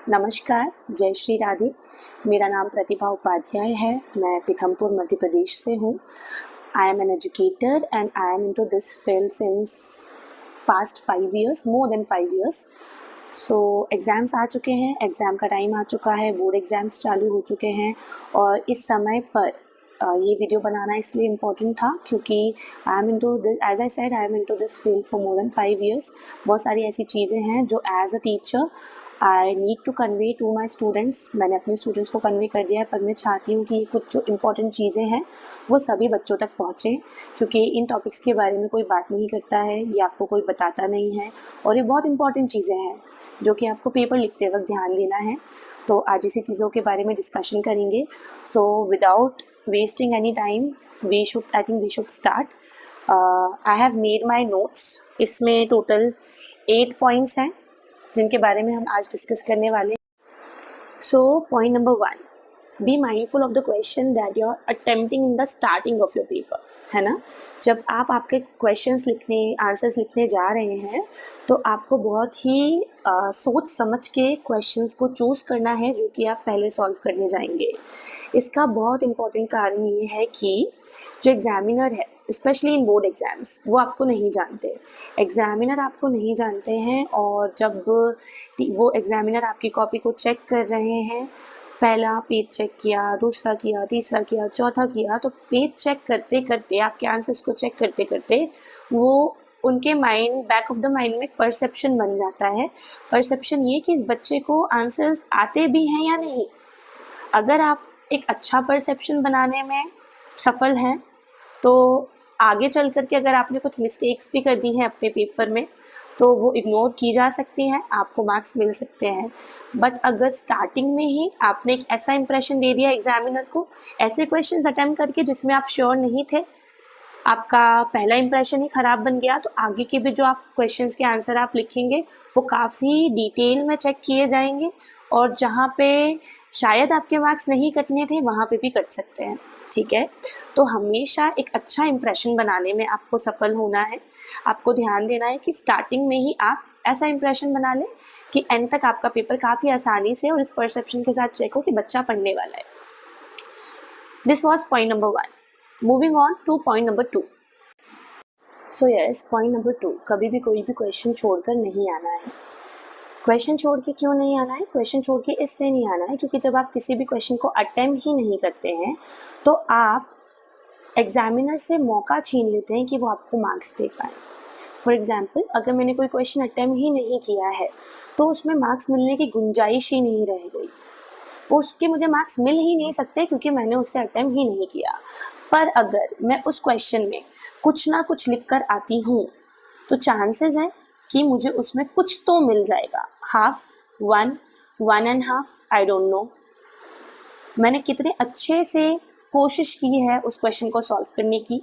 नमस्कार, जय श्री राधे। मेरा नाम प्रतिभा उपाध्याय है। मैं पीथमपुर मध्य प्रदेश से हूँ। I am an educator and I am into this field since past 5 years, more than 5 years। So exams आ चुके हैं, एग्ज़ाम का टाइम आ चुका है, बोर्ड एग्ज़ाम्स चालू हो चुके हैं और इस समय पर ये वीडियो बनाना इसलिए इम्पोर्टेंट था क्योंकि I am into this, as I said, I am into this field for more than 5 years। बहुत सारी ऐसी चीज़ें हैं जो as a teacher I need to convey to my students. मैंने अपने स्टूडेंट्स को कन्वे कर दिया है, पर मैं चाहती हूँ कि कुछ जो इम्पोर्टेंट चीज़ें हैं वो सभी बच्चों तक पहुँचें, क्योंकि इन टॉपिक्स के बारे में कोई बात नहीं करता है, ये आपको कोई बताता नहीं है और ये बहुत इंपॉर्टेंट चीज़ें हैं जो कि आपको पेपर लिखते वक्त ध्यान देना है। तो आज इसी चीज़ों के बारे में डिस्कशन करेंगे। So without wasting any time I think we should start. I have made my notes. इसमें टोटल 8 पॉइंट्स हैं जिनके बारे में हम आज डिस्कस करने वाले हैं। So point number 1, be mindful of the question that you are attempting in the starting of your paper, है ना। जब आप आपके क्वेश्चंस लिखने, आंसर्स लिखने जा रहे हैं तो आपको बहुत ही सोच समझ के क्वेश्चंस को चूज़ करना है जो कि आप पहले सॉल्व करने जाएंगे। इसका बहुत इम्पॉर्टेंट कारण ये है कि जो एग्जामिनर है, स्पेशली इन बोर्ड एग्ज़ाम्स, वो आपको नहीं जानते। एग्जामिनर आपको नहीं जानते हैं और जब वो एग्जामिनर आपकी कॉपी को चेक कर रहे हैं, पहला पेज चेक किया, दूसरा किया, तीसरा किया, चौथा किया, तो पेज चेक करते करते, आपके आंसर्स को चेक करते करते वो उनके mind, back of the mind में एक परसेप्शन बन जाता है। परसेप्शन ये कि इस बच्चे को आंसर्स आते भी हैं या नहीं। अगर आप एक अच्छा परसेप्शन बनाने में सफल हैं तो आगे चल कर के अगर आपने कुछ मिस्टेक्स भी कर दी हैं अपने पेपर में तो वो इग्नोर की जा सकती हैं, आपको मार्क्स मिल सकते हैं। बट अगर स्टार्टिंग में ही आपने एक ऐसा इंप्रेशन दे दिया एग्जामिनर को, ऐसे क्वेश्चंस अटेम्प्ट करके जिसमें आप श्योर नहीं थे, आपका पहला इंप्रेशन ही ख़राब बन गया, तो आगे के भी जो आप क्वेश्चंस के आंसर आप लिखेंगे वो काफ़ी डिटेल में चेक किए जाएंगे और जहाँ पे शायद आपके मार्क्स नहीं कटने थे वहाँ पे भी कट सकते हैं। ठीक है, तो हमेशा एक अच्छा इंप्रेशन बनाने में आपको सफल होना है। आपको ध्यान देना है कि स्टार्टिंग में ही आप ऐसा इंप्रेशन बना लें कि एंड तक आपका पेपर काफ़ी आसानी से और इस परसेप्शन के साथ चेक हो कि बच्चा पढ़ने वाला है। This was point number 1। Moving on two point number 2। So yes, point number 2, कभी भी कोई भी क्वेश्चन छोड़कर नहीं आना है। क्वेश्चन छोड़ के क्यों नहीं आना है? क्वेश्चन छोड़ के इसलिए नहीं आना है क्योंकि जब आप किसी भी क्वेश्चन को अटेम्प्ट ही नहीं करते हैं तो आप एग्जामिनर से मौका छीन लेते हैं कि वो आपको मार्क्स दे पाए। फॉर एग्जाम्पल, अगर मैंने कोई क्वेश्चन अटेम्प्ट ही नहीं किया है तो उसमें मार्क्स मिलने की गुंजाइश ही नहीं रह गई। उसके मुझे मार्क्स मिल ही नहीं सकते क्योंकि मैंने उससे अटेम्प्ट ही नहीं किया। पर अगर मैं उस क्वेश्चन में कुछ ना कुछ लिख कर आती हूँ तो चांसेस है कि मुझे उसमें कुछ तो मिल जाएगा। Half, 1, 1.5, I don't know. मैंने कितने अच्छे से कोशिश की है उस क्वेश्चन को सॉल्व करने की,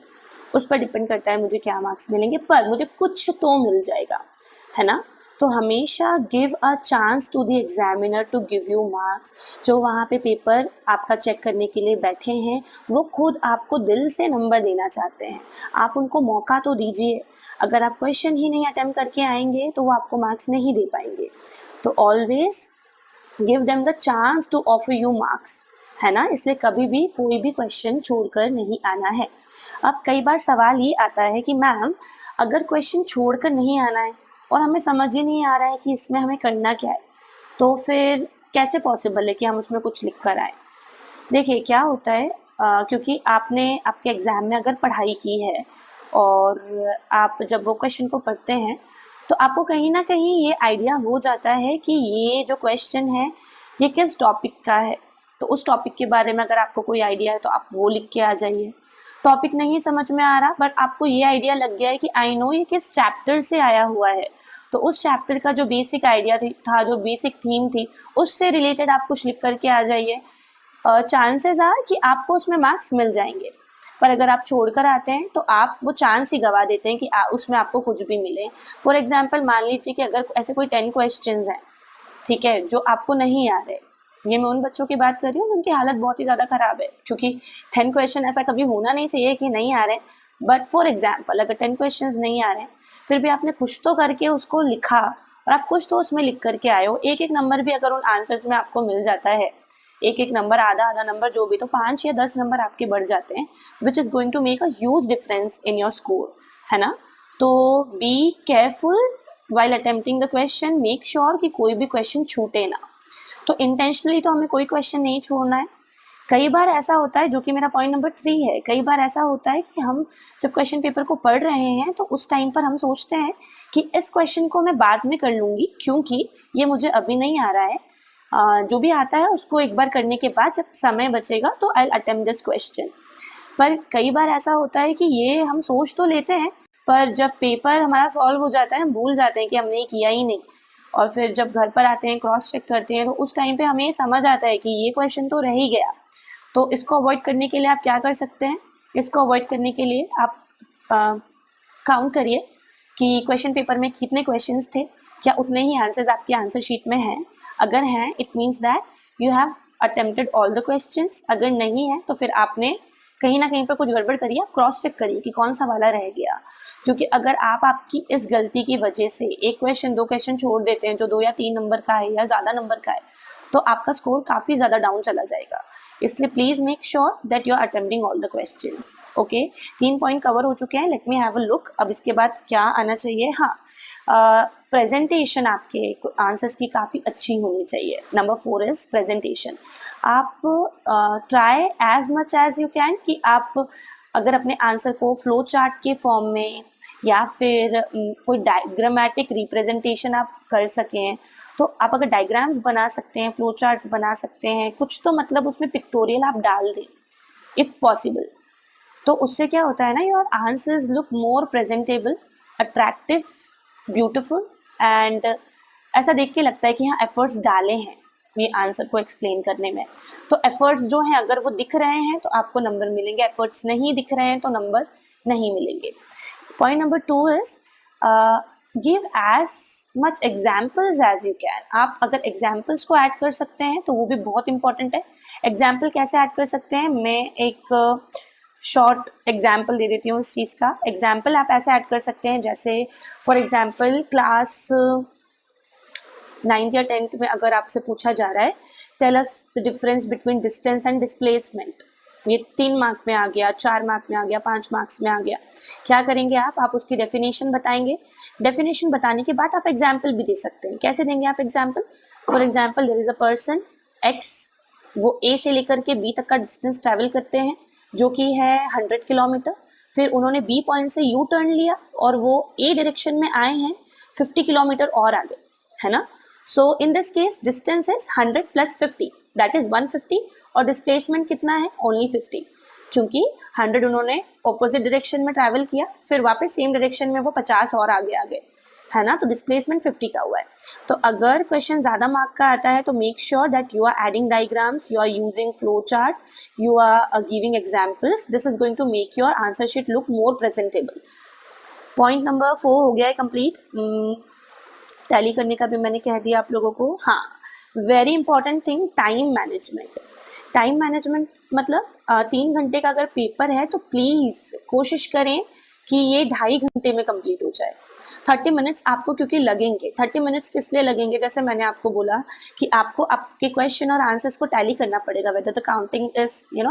उस पर डिपेंड करता है मुझे क्या मार्क्स मिलेंगे, पर मुझे कुछ तो मिल जाएगा, है ना। तो हमेशा give a chance to the examiner to give you marks. जो वहाँ पे पेपर आपका चेक करने के लिए बैठे हैं वो खुद आपको दिल से नंबर देना चाहते हैं, आप उनको मौका तो दीजिए। अगर आप क्वेश्चन ही नहीं अटेम्प्ट करके आएंगे तो वो आपको मार्क्स नहीं दे पाएंगे। तो always give them the chance to offer you marks, है ना। इसलिए कभी भी कोई भी क्वेश्चन छोड़कर नहीं आना है। अब कई बार सवाल ये आता है कि मैम, अगर क्वेश्चन छोड़कर नहीं आना है और हमें समझ ही नहीं आ रहा है कि इसमें हमें करना क्या है, तो फिर कैसे पॉसिबल है कि हम उसमें कुछ लिख कर आए? देखिए क्या होता है, क्योंकि आपने आपके एग्ज़ाम में अगर पढ़ाई की है और आप जब वो क्वेश्चन को पढ़ते हैं तो आपको कहीं ना कहीं ये आइडिया हो जाता है कि ये जो क्वेश्चन है ये किस टॉपिक का है। तो उस टॉपिक के बारे में अगर आपको कोई आइडिया है तो आप वो लिख के आ जाइए। टॉपिक नहीं समझ में आ रहा बट आपको ये आइडिया लग गया है कि आई नो ये किस चैप्टर से आया हुआ है, तो उस चैप्टर का जो बेसिक आइडिया था, जो बेसिक थीम थी, उससे रिलेटेड आप कुछ लिख करके आ जाइए। चांसेस आर कि आपको उसमें मार्क्स मिल जाएंगे। पर अगर आप छोड़कर आते हैं तो आप वो चांस ही गवा देते हैं कि उसमें आपको कुछ भी मिले। फॉर एग्जाम्पल, मान लीजिए कि अगर ऐसे कोई 10 क्वेश्चंस हैं, ठीक है, जो आपको नहीं आ रहे, ये मैं उन बच्चों की बात कर रही हूँ जिनकी हालत बहुत ही ज़्यादा ख़राब है, क्योंकि 10 क्वेश्चन ऐसा कभी होना नहीं चाहिए कि नहीं आ रहे। बट फॉर एग्जाम्पल, अगर 10 क्वेश्चन नहीं आ रहे फिर भी आपने कुछ तो करके उसको लिखा और आप कुछ तो उसमें लिख करके आए हो, एक एक नंबर भी अगर उन आंसर्स में आपको मिल जाता है, एक एक नंबर, आधा आधा नंबर, जो भी, तो 5 या 10 नंबर आपके बढ़ जाते हैं, which is going to make a huge difference in your score, है ना। तो be careful while attempting the question, make sure कि कोई भी क्वेश्चन छूटे ना। तो इंटेंशनली तो हमें कोई क्वेश्चन नहीं छोड़ना है। कई बार ऐसा होता है, जो कि मेरा पॉइंट नंबर 3 है, कई बार ऐसा होता है कि हम जब क्वेश्चन पेपर को पढ़ रहे हैं तो उस टाइम पर हम सोचते हैं कि इस क्वेश्चन को मैं बाद में कर लूँगी क्योंकि ये मुझे अभी नहीं आ रहा है, जो भी आता है उसको एक बार करने के बाद जब समय बचेगा तो आई अटेम्प्ट दिस क्वेश्चन। पर कई बार ऐसा होता है कि ये हम सोच तो लेते हैं, पर जब पेपर हमारा सॉल्व हो जाता है हम भूल जाते हैं कि हमने किया ही नहीं, और फिर जब घर पर आते हैं क्रॉस चेक करते हैं तो उस टाइम पे हमें समझ आता है कि ये क्वेश्चन तो रह ही गया। तो इसको अवॉइड करने के लिए आप क्या कर सकते हैं, इसको अवॉइड करने के लिए आप काउंट करिए कि क्वेश्चन पेपर में कितने क्वेश्चंस थे, क्या उतने ही आंसर्स आपके आंसर शीट में हैं। अगर हैं, it means that you have attempted all the questions. अगर नहीं है तो फिर आपने कहीं ना कहीं पर कुछ गड़बड़ करी, आप क्रॉस चेक करिए कि कौन सा वाला रह गया। क्योंकि अगर आप आपकी इस गलती की वजह से एक क्वेश्चन 2 क्वेश्चन छोड़ देते हैं जो 2 या 3 नंबर का है या ज़्यादा नंबर का है, तो आपका स्कोर काफ़ी ज़्यादा डाउन चला जाएगा। इसलिए please make sure that you are attempting all the questions. Okay, 3 point cover हो चुके हैं। Let me have a look. अब इसके बाद क्या आना चाहिए? हाँ, प्रेजेंटेशन आपके आंसर्स की काफ़ी अच्छी होनी चाहिए। Number 4 is presentation. आप try as much as you can कि आप अगर अपने आंसर को फ्लो चार्ट के फॉर्म में या फिर कोई डायग्रामेटिक रिप्रेजेंटेशन आप कर सकें, तो आप अगर डायग्राम्स बना सकते हैं, फ्लो चार्ट्स बना सकते हैं, कुछ तो मतलब उसमें पिक्टोरियल आप डाल दें इफ़ पॉसिबल, तो उससे क्या होता है ना, your answers look more presentable, attractive, beautiful, and ऐसा देख के लगता है कि हाँ एफर्ट्स डाले हैं ये आंसर को एक्सप्लेन करने में। तो एफर्ट्स जो हैं अगर वो दिख रहे हैं तो आपको नंबर मिलेंगे, एफर्ट्स नहीं दिख रहे हैं तो नंबर नहीं मिलेंगे। Point number 2 is give as much examples as you can. आप अगर एग्जाम्पल्स को ऐड कर सकते हैं तो वो भी बहुत इंपॉर्टेंट है। एग्जाम्पल कैसे ऐड कर सकते हैं, मैं एक शॉर्ट एग्जाम्पल दे देती हूँ इस चीज़ का। एग्जाम्पल आप ऐसे ऐड कर सकते हैं जैसे फॉर एग्जाम्पल क्लास 9th या 10th में अगर आपसे पूछा जा रहा है tell us the difference between distance and displacement, ये 3 मार्क में आ गया, 4 मार्क में आ गया, 5 मार्क्स में आ गया, क्या करेंगे आप उसकी डेफिनेशन बताएंगे। डेफिनेशन बताने के बाद आप एग्जाम्पल भी दे सकते हैं। कैसे देंगे आप example? For example there is a person X, वो ए से लेकर के बी तक का डिस्टेंस ट्रैवल करते हैं जो कि है 100 किलोमीटर। फिर उन्होंने बी पॉइंट से यू टर्न लिया और वो ए डायरेक्शन में आए हैं 50 किलोमीटर और आगे, है ना। So in this case distance is 100 + 50 that is 150, और डिस्प्लेसमेंट कितना है? ओनली 50, क्योंकि 100 उन्होंने ऑपोजिट डायरेक्शन में ट्रैवल किया, फिर वापस सेम डायरेक्शन में वो 50 और आगे आगे, है ना। तो डिस्प्लेसमेंट 50 का हुआ है। तो अगर क्वेश्चन ज़्यादा मार्क का आता है तो make sure that you are adding diagrams, you are using flow chart, you are giving examples. This is going to make your answer sheet look more presentable. Point number 4 हो गया है complete. Tally करने का भी मैंने कह दिया आप लोगों को। हाँ, very important thing, time management. Time management मतलब 3 घंटे का अगर पेपर है तो प्लीज़ कोशिश करें कि ये 2.5 घंटे में कंप्लीट हो जाए। 30 मिनट्स आपको क्योंकि लगेंगे। 30 मिनट्स किस लिए लगेंगे? जैसे मैंने आपको बोला कि आपको आपके क्वेश्चन और आंसर्स को टैली करना पड़ेगा, whether the counting is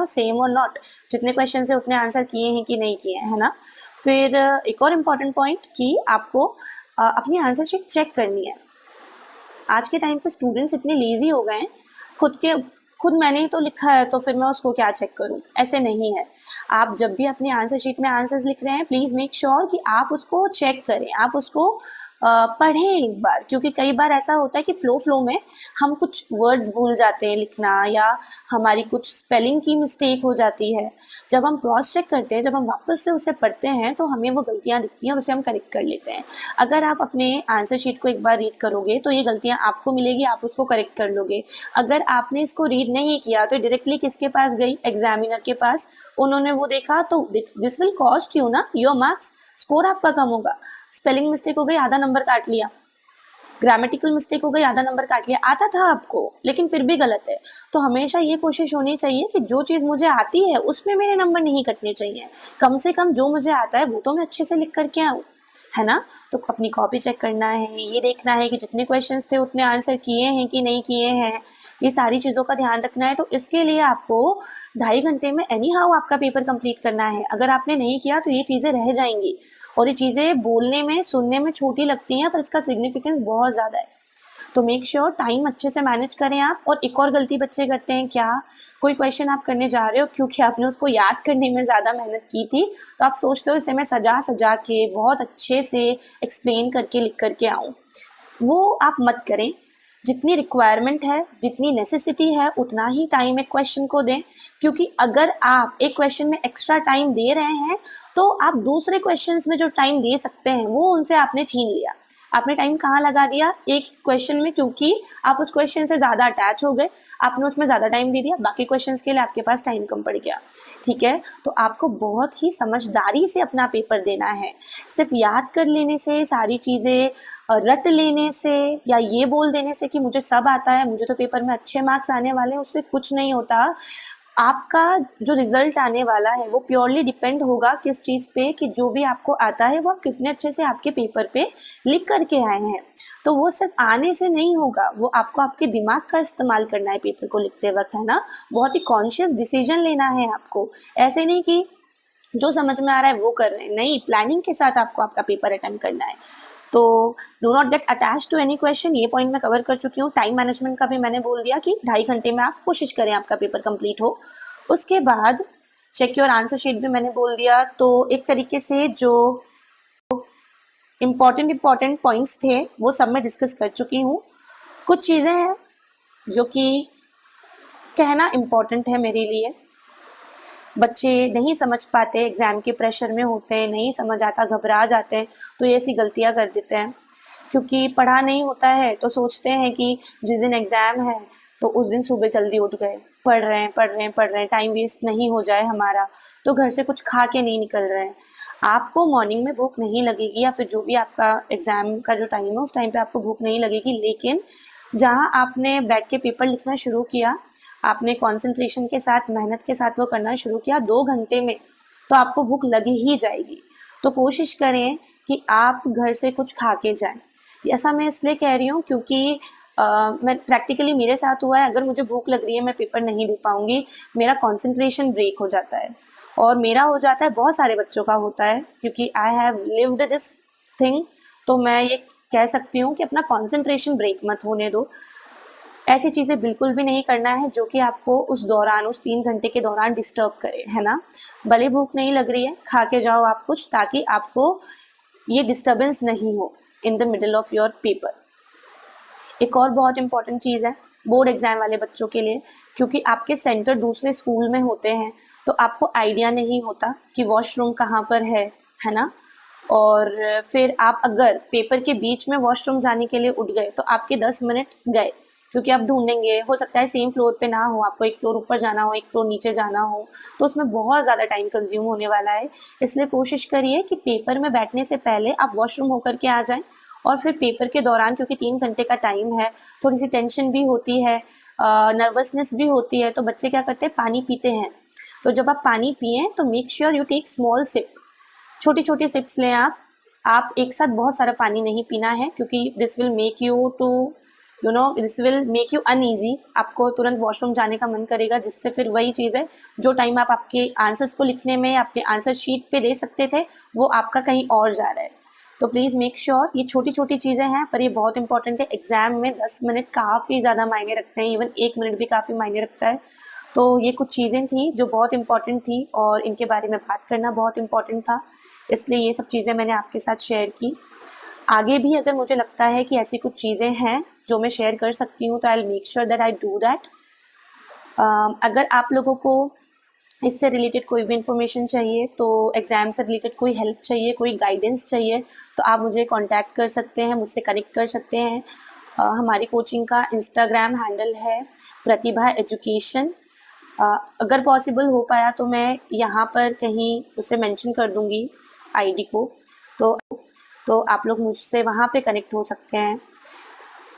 same और नॉट। जितने क्वेश्चन है उतने आंसर किए हैं कि नहीं किए हैं, है ना। फिर एक और इम्पॉर्टेंट पॉइंट कि आपको अपनी आंसर शीट चेक करनी है। आज के टाइम पे स्टूडेंट्स इतने लेजी हो गए हैं, खुद मैंने ही तो लिखा है तो फिर मैं उसको क्या चेक करूं, ऐसे नहीं है। आप जब भी अपनी आंसर शीट में आंसर्स लिख रहे हैं प्लीज़ मेक श्योर कि आप उसको चेक करें, आप उसको पढ़ें एक बार, क्योंकि कई बार ऐसा होता है कि फ्लो में हम कुछ वर्ड्स भूल जाते हैं लिखना, या हमारी कुछ स्पेलिंग की मिस्टेक हो जाती है। जब हम क्रॉस चेक करते हैं, जब हम वापस से उसे पढ़ते हैं तो हमें वो गलतियाँ दिखती हैं और उसे हम करेक्ट कर लेते हैं। अगर आप अपने आंसर शीट को एक बार रीड करोगे तो ये गलतियाँ आपको मिलेगी, आप उसको करेक्ट कर लोगे। अगर आपने इसको रीड नहीं किया तो डायरेक्टली किसके पास गई? एग्जामिनर के पास। उन्होंने वो देखा तो दिस विल कॉस्ट यू ना योर मार्क्स, स्कोर आपका कम होगा। स्पेलिंग मिस्टेक हो गई, आधा नंबर काट लिया। ग्रामेटिकल मिस्टेक हो गई, आधा नंबर काट लिया। आता था आपको लेकिन फिर भी गलत है। तो हमेशा ये कोशिश होनी चाहिए कि जो चीज़ मुझे आती है उसमें मेरे नंबर नहीं कटने चाहिए। कम से कम जो मुझे आता है वो तो मैं अच्छे से लिख करके आऊँ, है ना। तो अपनी कॉपी चेक करना है, ये देखना है कि जितने क्वेश्चंस थे उतने आंसर किए हैं कि नहीं किए हैं, ये सारी चीज़ों का ध्यान रखना है। तो इसके लिए आपको 2.5 घंटे में एनी हाउ आपका पेपर कंप्लीट करना है। अगर आपने नहीं किया तो ये चीज़ें रह जाएंगी, और ये चीज़ें बोलने में सुनने में छोटी लगती हैं पर इसका सिग्निफिकेंस बहुत ज़्यादा है। तो मेक श्योर टाइम अच्छे से मैनेज करें आप। और एक और गलती बच्चे करते हैं, क्या कोई क्वेश्चन आप करने जा रहे हो, क्योंकि आपने उसको याद करने में ज़्यादा मेहनत की थी तो आप सोचते हो इसे मैं सजा सजा के बहुत अच्छे से एक्सप्लेन करके लिख करके आऊँ। वो आप मत करें। जितनी रिक्वायरमेंट है, जितनी नेसेसिटी है, उतना ही टाइम एक क्वेश्चन को दें। क्योंकि अगर आप एक क्वेश्चन में एक्स्ट्रा टाइम दे रहे हैं तो आप दूसरे क्वेश्चंस में जो टाइम दे सकते हैं वो उनसे आपने छीन लिया। आपने टाइम कहाँ लगा दिया? एक क्वेश्चन में, क्योंकि आप उस क्वेश्चन से ज़्यादा अटैच हो गए, आपने उसमें ज़्यादा टाइम दे दिया, बाकी क्वेश्चंस के लिए आपके पास टाइम कम पड़ गया। ठीक है, तो आपको बहुत ही समझदारी से अपना पेपर देना है। सिर्फ याद कर लेने से, सारी चीज़ें रट लेने से या ये बोल देने से कि मुझे सब आता है, मुझे तो पेपर में अच्छे मार्क्स आने वाले हैं, उससे कुछ नहीं होता। आपका जो रिजल्ट आने वाला है वो प्योरली डिपेंड होगा किस चीज़ पे, कि जो भी आपको आता है वो आप कितने अच्छे से आपके पेपर पे लिख करके आए हैं। तो वो सिर्फ आने से नहीं होगा, वो आपको आपके दिमाग का इस्तेमाल करना है पेपर को लिखते वक्त, है ना। बहुत ही कॉन्शियस डिसीजन लेना है आपको। ऐसे नहीं कि जो समझ में आ रहा है वो कर रहे हैं, नहीं, प्लानिंग के साथ आपको आपका पेपर अटेम्प्ट करना है। तो do not get attach to any question, ये पॉइंट मैं कवर कर चुकी हूँ। टाइम मैनेजमेंट का भी मैंने बोल दिया कि 2.5 घंटे में आप कोशिश करें आपका पेपर कंप्लीट हो। उसके बाद चेक योर आंसर शीट भी मैंने बोल दिया। तो एक तरीके से जो इम्पॉर्टेंट पॉइंट्स थे वो सब मैं डिस्कस कर चुकी हूँ। कुछ चीज़ें हैं जो कि कहना इम्पॉर्टेंट है मेरे लिए। बच्चे नहीं समझ पाते, एग्ज़ाम के प्रेशर में होते हैं, नहीं समझ आता, घबरा जाते हैं, तो ये ऐसी गलतियाँ कर देते हैं। क्योंकि पढ़ा नहीं होता है तो सोचते हैं कि जिस दिन एग्ज़ाम है तो उस दिन सुबह जल्दी उठ गए, पढ़ रहे हैं, टाइम वेस्ट नहीं हो जाए हमारा, तो घर से कुछ खा के नहीं निकल रहे हैं। आपको मॉर्निंग में भूख नहीं लगेगी, या फिर जो भी आपका एग्ज़ाम का जो टाइम है उस टाइम पे आपको भूख नहीं लगेगी, लेकिन जहाँ आपने बैठ के पेपर लिखना शुरू किया, आपने कंसंट्रेशन के साथ, मेहनत के साथ वो करना शुरू किया 2 घंटे में, तो आपको भूख लगी ही जाएगी। तो कोशिश करें कि आप घर से कुछ खा के जाएं। ऐसा मैं इसलिए कह रही हूँ क्योंकि मैं प्रैक्टिकली मेरे साथ हुआ है। अगर मुझे भूख लग रही है, मैं पेपर नहीं दे पाऊँगी, मेरा कंसंट्रेशन ब्रेक हो जाता है, और मेरा हो जाता है, बहुत सारे बच्चों का होता है, क्योंकि I have lived this thing. तो मैं ये कह सकती हूँ कि अपना कंसंट्रेशन ब्रेक मत होने दो। ऐसी चीज़ें बिल्कुल भी नहीं करना है जो कि आपको उस दौरान, उस 3 घंटे के दौरान डिस्टर्ब करे, है ना। भले भूख नहीं लग रही है, खा के जाओ आप कुछ, ताकि आपको ये डिस्टर्बेंस नहीं हो in the middle of your paper. एक और बहुत इंपॉर्टेंट चीज़ है बोर्ड एग्जाम वाले बच्चों के लिए, क्योंकि आपके सेंटर दूसरे स्कूल में होते हैं तो आपको आइडिया नहीं होता कि वॉशरूम कहाँ पर है ना। और फिर आप अगर पेपर के बीच में वॉशरूम जाने के लिए उठ गए तो आपके 10 मिनट गए, क्योंकि आप ढूंढेंगे, हो सकता है सेम फ्लोर पे ना हो, आपको एक फ्लोर ऊपर जाना हो, एक फ्लोर नीचे जाना हो, तो उसमें बहुत ज़्यादा टाइम कंज्यूम होने वाला है। इसलिए कोशिश करिए कि पेपर में बैठने से पहले आप वॉशरूम होकर के आ जाएं, और फिर पेपर के दौरान, क्योंकि 3 घंटे का टाइम है, थोड़ी सी टेंशन भी होती है, नर्वसनेस भी होती है, तो बच्चे क्या करते हैं, पानी पीते हैं। तो जब आप पानी पिएं तो make sure you take small sip, छोटी छोटी सिप्स लें आप एक साथ बहुत सारा पानी नहीं पीना है, क्योंकि this will make you to this will make you uneasy. आपको तुरंत वॉशरूम जाने का मन करेगा, जिससे फिर वही चीज़ है, जो टाइम आप आपके आंसर्स को लिखने में, आपके आंसर शीट पे दे सकते थे, वो आपका कहीं और जा रहा है। तो प्लीज़ मेक श्योर, ये छोटी छोटी चीज़ें हैं पर ये बहुत इंपॉर्टेंट है। एग्जाम में 10 मिनट काफ़ी ज़्यादा मायने रखते हैं, इवन 1 मिनट भी काफ़ी मायने रखता है। तो ये कुछ चीज़ें थी जो बहुत इंपॉर्टेंट थी, और इनके बारे में बात करना बहुत इंपॉर्टेंट था, इसलिए ये सब चीज़ें मैंने आपके साथ शेयर की। आगे भी अगर मुझे लगता है कि ऐसी कुछ चीज़ें हैं जो मैं शेयर कर सकती हूँ तो I will make sure that I do that. अगर आप लोगों को इससे रिलेटेड कोई भी इन्फॉर्मेशन चाहिए, तो एग्ज़ाम से रिलेटेड कोई हेल्प चाहिए, कोई गाइडेंस चाहिए, तो आप मुझे कांटेक्ट कर सकते हैं, मुझसे कनेक्ट कर सकते हैं। हमारी कोचिंग का इंस्टाग्राम हैंडल है प्रतिभा एजुकेशन। अगर पॉसिबल हो पाया तो मैं यहाँ पर कहीं उसे मेंशन कर दूँगी आईडी को, तो आप लोग मुझसे वहाँ पे कनेक्ट हो सकते हैं।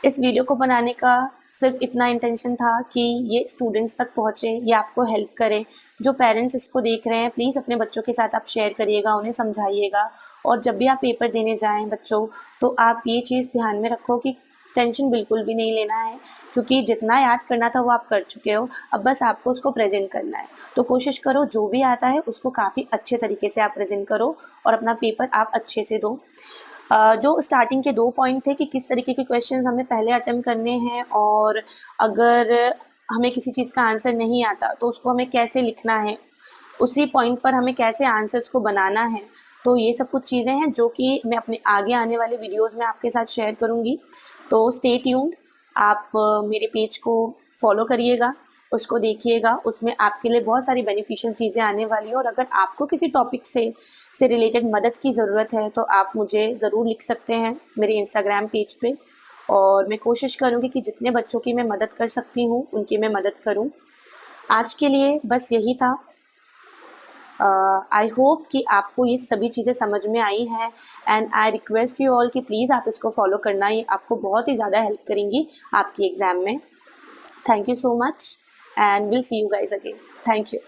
इस वीडियो को बनाने का सिर्फ इतना इंटेंशन था कि ये स्टूडेंट्स तक पहुँचे, ये आपको हेल्प करे। जो पेरेंट्स इसको देख रहे हैं प्लीज़ अपने बच्चों के साथ आप शेयर करिएगा, उन्हें समझाइएगा। और जब भी आप पेपर देने जाएं बच्चों, तो आप ये चीज़ ध्यान में रखो कि टेंशन बिल्कुल भी नहीं लेना है, क्योंकि जितना याद करना था वो आप कर चुके हो, अब बस आपको उसको प्रेजेंट करना है। तो कोशिश करो जो भी आता है उसको काफ़ी अच्छे तरीके से आप प्रेजेंट करो और अपना पेपर आप अच्छे से दो। जो स्टार्टिंग के 2 पॉइंट थे कि किस तरीके के क्वेश्चंस हमें पहले अटेम्प्ट करने हैं, और अगर हमें किसी चीज़ का आंसर नहीं आता तो उसको हमें कैसे लिखना है, उसी पॉइंट पर हमें कैसे आंसर्स को बनाना है। तो ये सब कुछ चीज़ें हैं जो कि मैं अपने आगे आने वाले वीडियोज़ में आपके साथ शेयर करूँगी। तो स्टे ट्यून्ड, आप मेरे पेज को फॉलो करिएगा, उसको देखिएगा, उसमें आपके लिए बहुत सारी बेनिफिशियल चीज़ें आने वाली हैं। और अगर आपको किसी टॉपिक से रिलेटेड मदद की ज़रूरत है तो आप मुझे ज़रूर लिख सकते हैं मेरे इंस्टाग्राम पेज पे, और मैं कोशिश करूँगी कि जितने बच्चों की मैं मदद कर सकती हूँ उनकी मैं मदद करूँ। आज के लिए बस यही था। आई होप कि आपको ये सभी चीज़ें समझ में आई हैं, and I request you all कि प्लीज़ आप इसको फॉलो करना, ये आपको बहुत ही ज़्यादा हेल्प करेंगी आपकी एग्ज़ाम में। Thank you so much, and we'll see you guys again. Thank you.